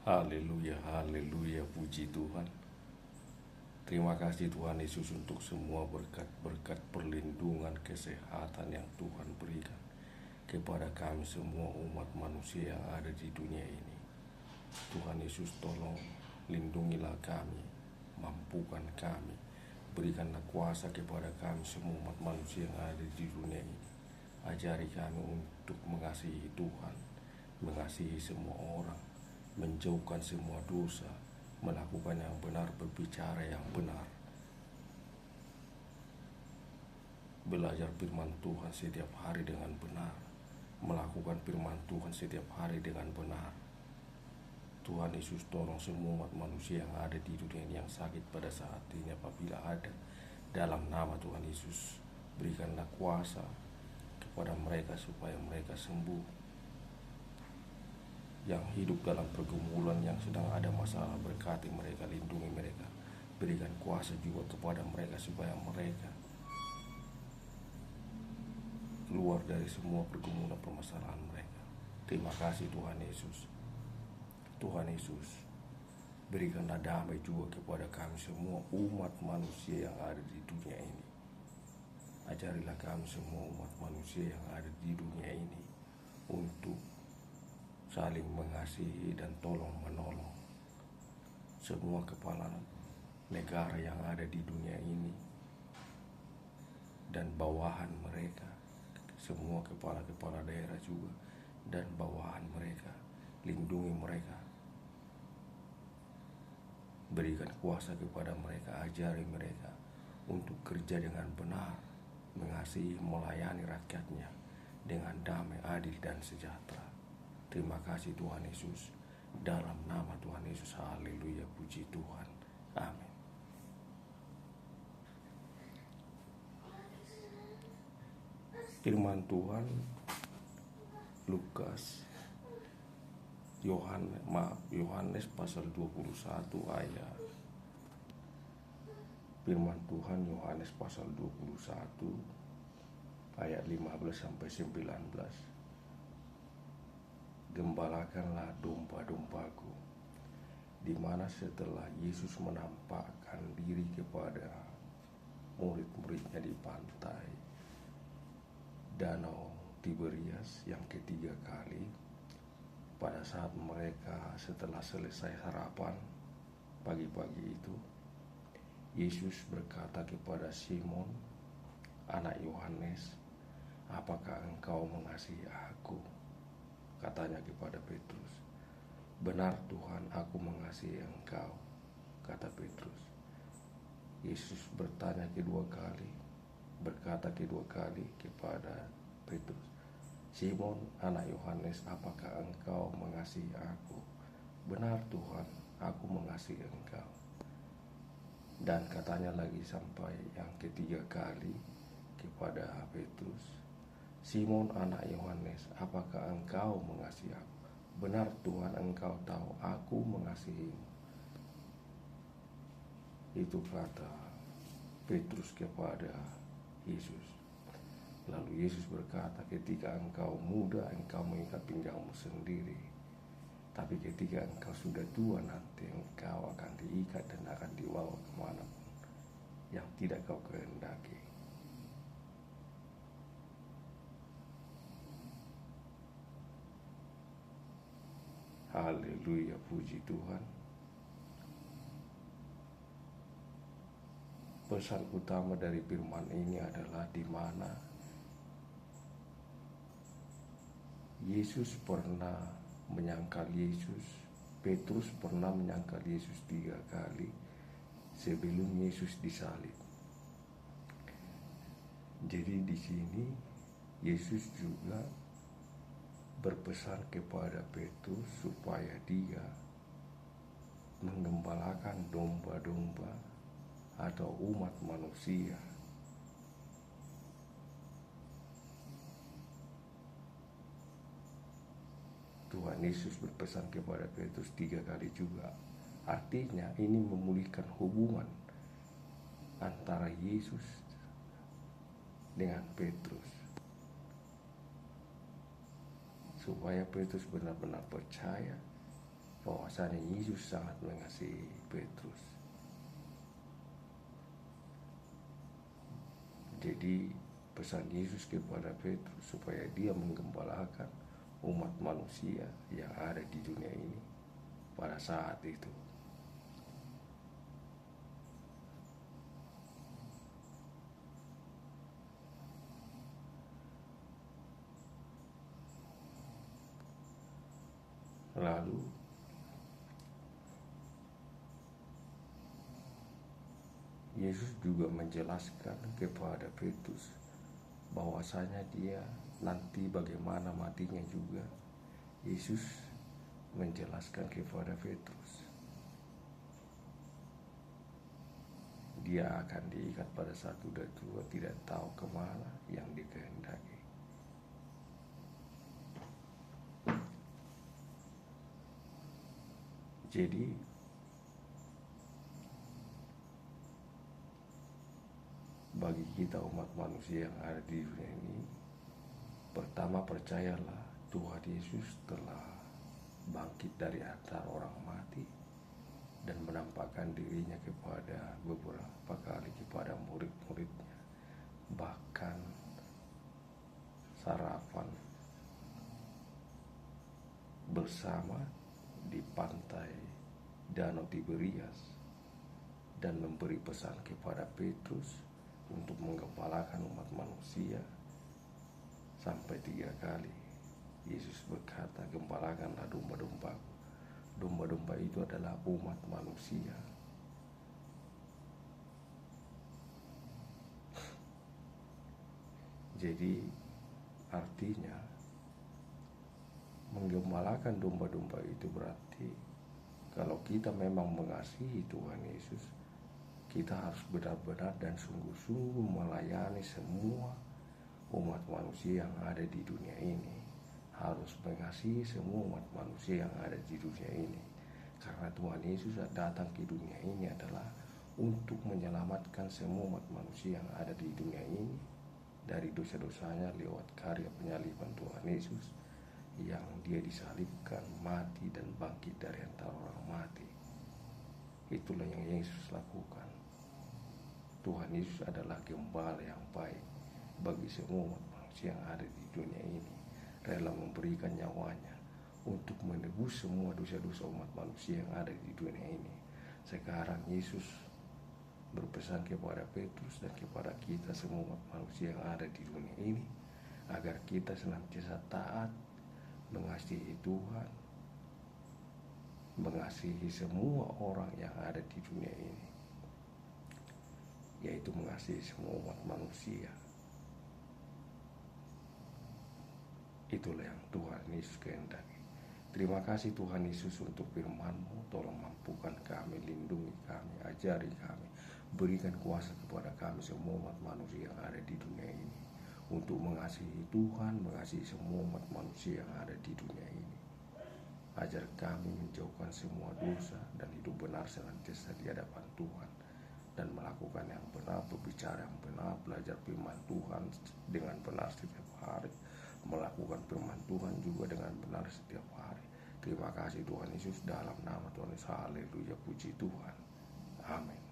Haleluya, haleluya, puji Tuhan. Terima kasih Tuhan Yesus untuk semua berkat-berkat perlindungan kesehatan yang Tuhan berikan kepada kami semua umat manusia yang ada di dunia ini. Tuhan Yesus, tolong lindungilah kami, mampukan kami, berikanlah kuasa kepada kami semua umat manusia yang ada di dunia ini. Ajari kami untuk mengasihi Tuhan, mengasihi semua orang, menjauhkan semua dosa, melakukan yang benar, berbicara yang benar, belajar firman Tuhan setiap hari dengan benar, melakukan firman Tuhan setiap hari dengan benar. Tuhan Yesus, tolong semua umat manusia yang ada di dunia ini yang sakit pada saat ini, apabila ada, dalam nama Tuhan Yesus, berikanlah kuasa kepada mereka supaya mereka sembuh. Yang hidup dalam pergumulan, yang sedang ada masalah, berkati mereka, lindungi mereka, berikan kuasa juga kepada mereka supaya mereka keluar dari semua pergumulan permasalahan mereka. Terima kasih Tuhan Yesus. Tuhan Yesus, berikanlah damai juga kepada kami semua umat manusia yang ada di dunia ini. Ajarilah kami semua umat manusia yang ada di dunia ini untuk saling mengasihi dan tolong menolong semua kepala negara yang ada di dunia ini dan bawahan mereka, semua kepala-kepala daerah juga dan bawahan mereka. Lindungi mereka, berikan kuasa kepada mereka, ajari mereka untuk kerja dengan benar, mengasihi, melayani rakyatnya dengan damai, adil, dan sejahtera. Terima kasih Tuhan Yesus. Dalam nama Tuhan Yesus, haleluya, puji Tuhan. Amin. Firman Tuhan Yohanes pasal 21 ayat. Firman Tuhan Yohanes pasal 21 ayat 15 sampai 19. Gembalakanlah domba-dombaku. Di mana setelah Yesus menampakkan diri kepada murid-muridnya di pantai Danau Tiberias yang ketiga kali, pada saat mereka setelah selesai sarapan pagi-pagi itu, Yesus berkata kepada Simon, anak Yohanes, apakah engkau mengasihi aku? Katanya kepada Petrus. Benar Tuhan, aku mengasihi engkau, kata Petrus. Yesus berkata kedua kali kepada Petrus, Simon, anak Yohanes, apakah engkau mengasihi aku? Benar Tuhan, aku mengasihi engkau. Dan katanya lagi sampai yang ketiga kali kepada Petrus, Simon, anak Yohanes, apakah engkau mengasihi aku? Benar Tuhan, engkau tahu aku mengasihimu. Itu kata Petrus kepada Yesus. Lalu Yesus berkata, ketika engkau muda, engkau mengikat pinggangmu sendiri. Tapi ketika engkau sudah tua, nanti engkau akan diikat dan akan dibawa kemanapun yang tidak kau kehendaki. Haleluya, puji Tuhan. Pesan utama dari firman ini adalah di mana Yesus pernah menyangkal Petrus pernah menyangkal Yesus 3 kali sebelum Yesus disalib. Jadi di sini Yesus juga berpesan kepada Petrus supaya dia menggembalakan domba-domba atau umat manusia. Tuhan Yesus berpesan kepada Petrus 3 kali juga. Artinya ini memulihkan hubungan antara Yesus dengan Petrus, supaya Petrus benar-benar percaya bahwasanya Yesus sangat mengasihi Petrus. Jadi pesan Yesus kepada Petrus supaya dia menggembalakan umat manusia yang ada di dunia ini pada saat itu. Lalu Yesus juga menjelaskan kepada Petrus bahwasanya dia nanti bagaimana matinya juga. Yesus menjelaskan kepada Petrus dia akan diikat pada satu dan dua, tidak tahu kemana yang dikehendaki. Jadi bagi kita umat manusia yang ada di dunia ini, pertama percayalah Tuhan Yesus telah bangkit dari antara orang mati dan menampakkan dirinya kepada beberapa kali kepada murid-muridnya, bahkan sarapan bersama di pantai Danau Tiberias dan memberi pesan kepada Petrus untuk menggembalakan umat manusia sampai 3 kali. Yesus berkata, gembalakanlah domba-dombaku. Domba-domba itu adalah umat manusia. Jadi artinya menggembalakan domba-domba itu berarti kalau kita memang mengasihi Tuhan Yesus, kita harus benar-benar dan sungguh-sungguh melayani semua umat manusia yang ada di dunia ini. Harus mengasihi semua umat manusia yang ada di dunia ini. Karena Tuhan Yesus datang ke dunia ini adalah untuk menyelamatkan semua umat manusia yang ada di dunia ini dari dosa-dosanya lewat karya penyaliban Tuhan Yesus, yang dia disalibkan, mati dan bangkit dari antara orang mati. Itulah yang Yesus lakukan. Tuhan Yesus adalah gembala yang baik bagi semua umat manusia yang ada di dunia ini, rela memberikan nyawanya untuk menebus semua dosa-dosa umat manusia yang ada di dunia ini. Sekarang Yesus berpesan kepada Petrus dan kepada kita semua umat manusia yang ada di dunia ini agar kita senantiasa taat, mengasihi Tuhan, mengasihi semua orang yang ada di dunia ini, yaitu mengasihi semua umat manusia. Itulah yang Tuhan Yesus kehendaki. Terima kasih Tuhan Yesus untuk firman-Mu. Tolong mampukan kami, lindungi kami, ajari kami, berikan kuasa kepada kami semua umat manusia yang ada di dunia ini untuk mengasihi Tuhan, mengasihi semua umat manusia yang ada di dunia ini. Ajar kami menjauhkan semua dosa dan hidup benar senantiasa di hadapan Tuhan, dan melakukan yang benar, berbicara yang benar, belajar firman Tuhan dengan benar setiap hari, melakukan firman Tuhan juga dengan benar setiap hari. Terima kasih Tuhan Yesus, dalam nama Tuhan Yesus, haleluya, puji Tuhan, amin.